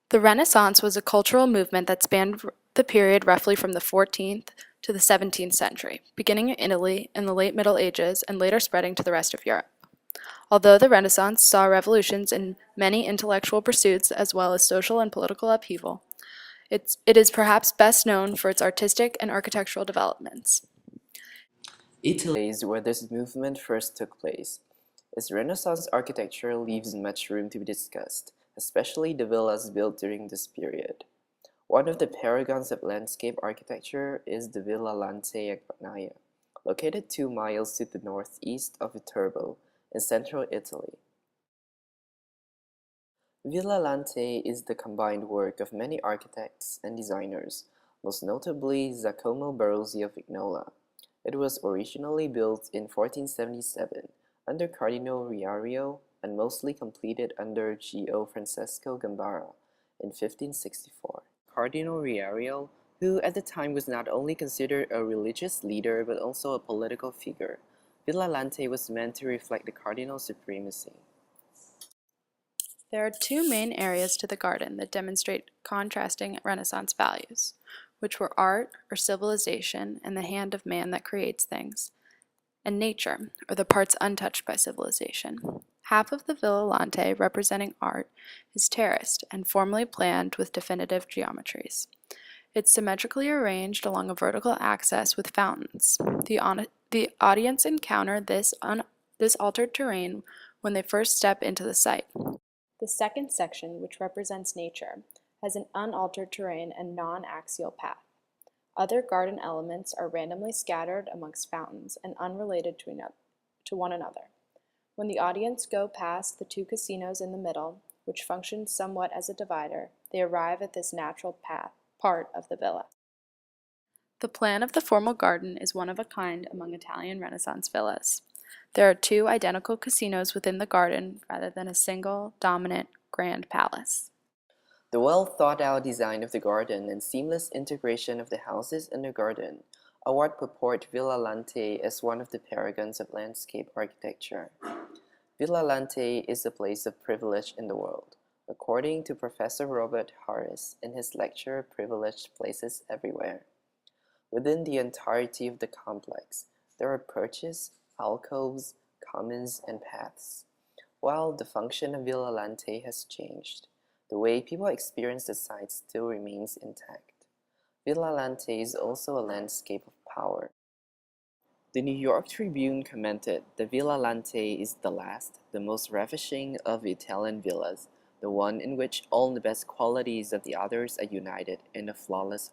The Renaissance was a cultural movement that spanned the period roughly from the 14th to the 17th century, beginning in Italy in the late Middle Ages and later spreading to the rest of Europe. Although the Renaissance saw revolutions in many intellectual pursuits as well as social and political upheaval, it is perhaps best known for its artistic and architectural developments. Italy is where this movement first took place. Its Renaissance architecture leaves much room to be discussed, especially the villas built during this period. One of the paragons of landscape architecture is the Villa Lante at Bagnaia, located 2 miles to the northeast of Viterbo in central Italy. Villa Lante is the combined work of many architects and designers, most notably Giacomo Barozzi of Vignola. It was originally built in 1477 under Cardinal Riario and mostly completed under Gio Francesco Gambara in 1564. Cardinal Riario, who at the time was not only considered a religious leader but also a political figure, Villa Lante was meant to reflect the cardinal's supremacy. There are two main areas to the garden that demonstrate contrasting Renaissance values, which were art, or civilization, and the hand of man that creates things, and nature, or the parts untouched by civilization. Half of the Villa Lante, representing art, is terraced and formally planned with definitive geometries. It's symmetrically arranged along a vertical axis with fountains. The audience encounter this altered terrain when they first step into the site. The second section, which represents nature, has an unaltered terrain and non-axial path. Other garden elements are randomly scattered amongst fountains and unrelated to one another. When the audience go past the two casinos in the middle, which function somewhat as a divider, they arrive at this natural part of the villa. The plan of the formal garden is one of a kind among Italian Renaissance villas. There are two identical casinos within the garden rather than a single, dominant, grand palace. The well-thought-out design of the garden and seamless integration of the houses and the garden are what purport Villa Lante as one of the paragons of landscape architecture. Villa Lante is a place of privilege in the world, according to Professor Robert Harris in his lecture Privileged Places Everywhere. Within the entirety of the complex, there are porches, alcoves, commons, and paths. While the function of Villa Lante has changed, the way people experience the site still remains intact. Villa Lante is also a landscape of power. The New York Tribune commented that Villa Lante is the last, the most ravishing of Italian villas, the one in which all the best qualities of the others are united in a flawless